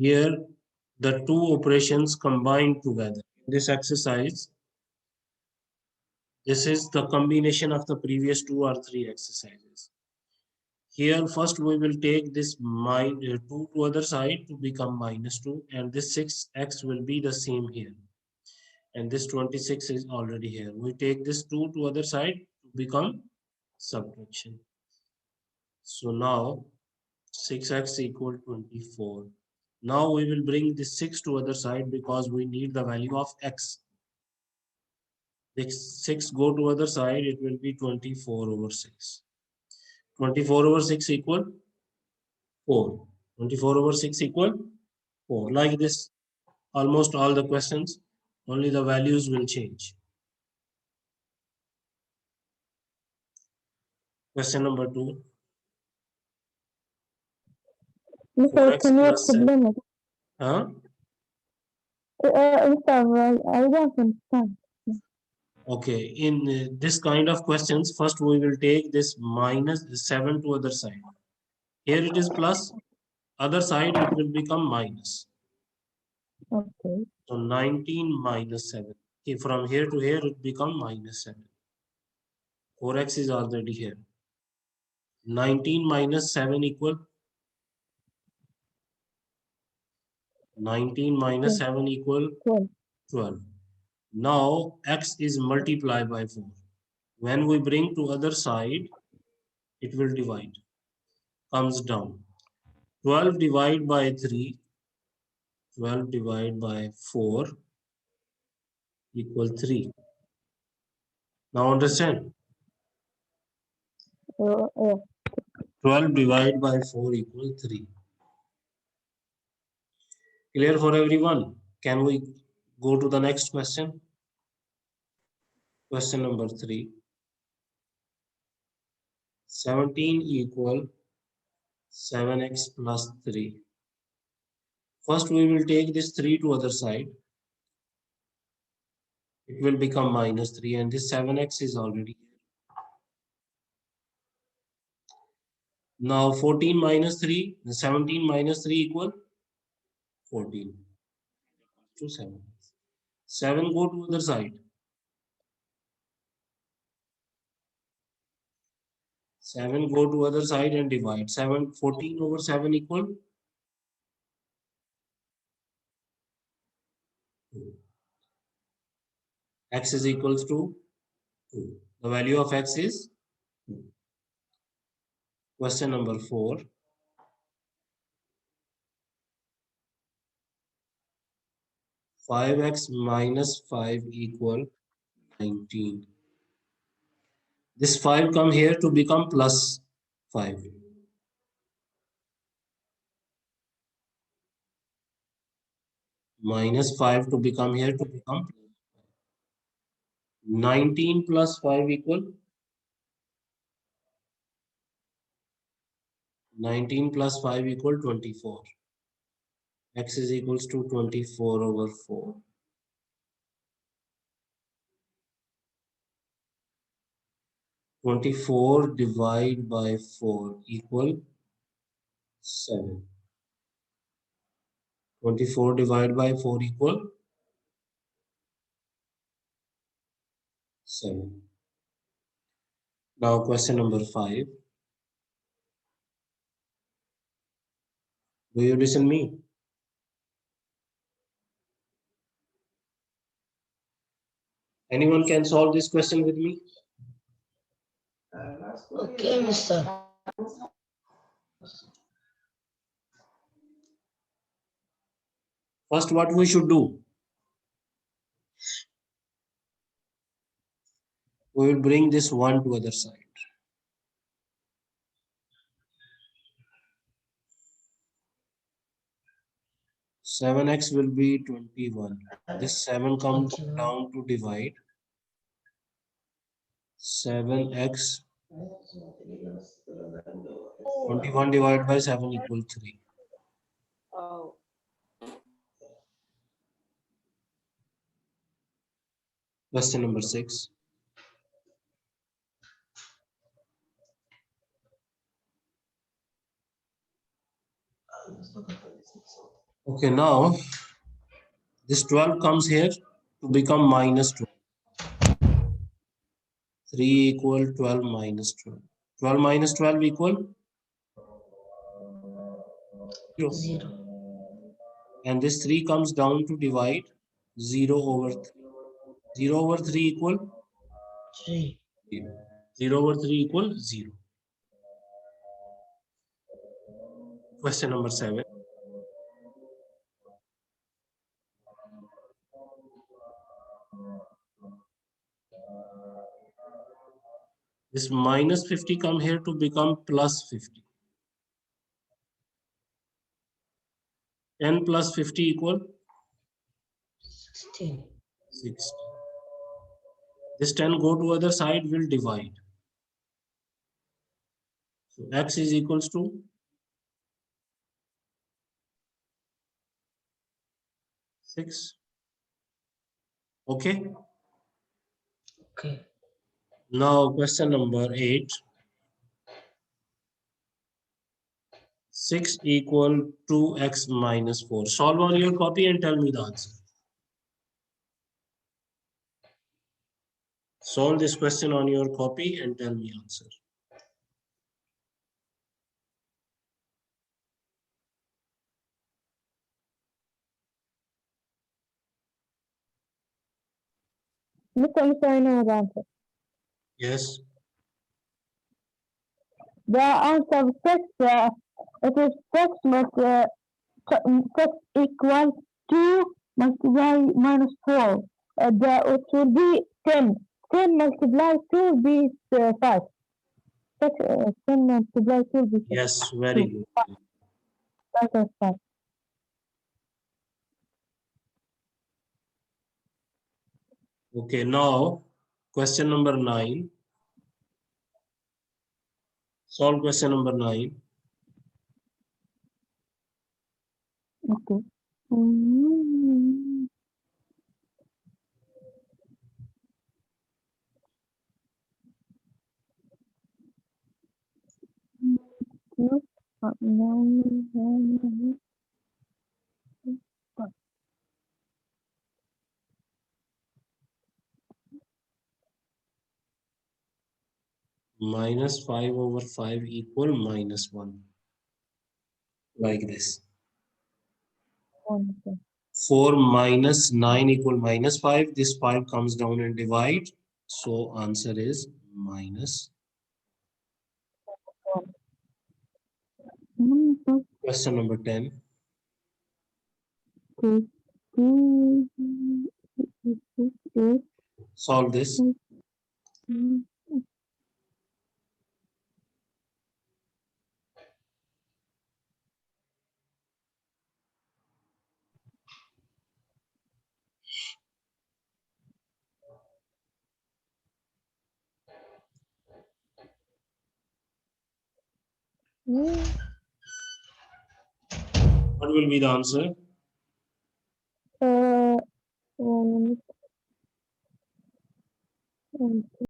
Here, the two operations combined together. In this exercise, this is the combination of the previous 2 or 3 exercises. Here, first we will take this 2 to other side to become -2, and this 6x will be the same here. And this 26 is already here. We take this 2 to other side to become subtraction. So now 6x equal 24. Now we will bring this 6 to other side because we need the value of x. This 6 go to other side, it will be 24 over 6. 24 over 6 equal 4. 24 over 6 equal 4. Like this, almost all the questions, only the values will change. Question number 2. Mr. Can you explain it? Huh? I don't understand. Okay, in this kind of questions, first we will take this -7 to other side. Here it is plus, other side it will become minus. Okay. So 19 minus 7. Okay, from here to here it become -7. 4x is already here. 19 minus 7 equal 19 minus 7 equal 12. Now x is multiplied by 4. When we bring to other side, it will divide. Comes down. 12 divided by 3. 12 divided by 4 equal 3. Now understand? 12 divided by 4 equal 3. Clear for everyone? Can we go to the next question? Question number 3. 17 equal 7x plus 3. First we will take this 3 to other side. It will become -3 and this 7x is already here. Now 14 minus 3, 17 minus 3 equal 14. To 7. 7 go to other side. 7 go to other side and divide. 14 over 7 equal 2. X is equals to 2. The value of x is 2. Question number 4. Five x minus 5 equal 19. This 5 come here to become plus 5. Minus 5 to become here to become 19 plus 5 equal 19 plus 5 equal 24. X is equals to 24 over 4. 24 divided by 4 equal 7. 24 divided by 4 equal 7. Now question number 5. Do you listen me? Anyone can solve this question with me? Okay, mister. First, what we should do? We will bring this 1 to other side. Seven x will be 21. This 7 comes down to divide. 7x 21 divided by 7 equal 3. Oh. Question number 6. Okay, now this 12 comes here to become minus 12. 3 equal 12 minus 12. 12 minus 12 equal 0. 0. And this 3 comes down to divide 0 over 3. 0 over 3 equal 3. 0. 0 over 3 equal 0. Question number 7. This minus 50 come here to become plus 50. 10 plus 50 equal 16. 60. This 10 go to other side will divide. So x is equals to 6. Okay. Okay. Now question number 8. 6 equal 2x minus 4. Solve on your copy and tell me the answer. Solve this question on your copy and tell me answer. Mr. I know the answer. Yes. The answer of 6, it is 6 6 equals 2 multiplied minus 4. It will be 10. 10 multiplied 2 will be 5. 10 multiplied 2 will be 6. Yes, very good. That is 5. Okay, now question number 9. Solve question number 9. Okay. Mm-hmm. Minus 5 over 5 equal minus 1. Like this. 4 minus 9 equal minus 5. This 5 comes down and divide. So answer is minus. Question number 10. Solve this. What will be the answer?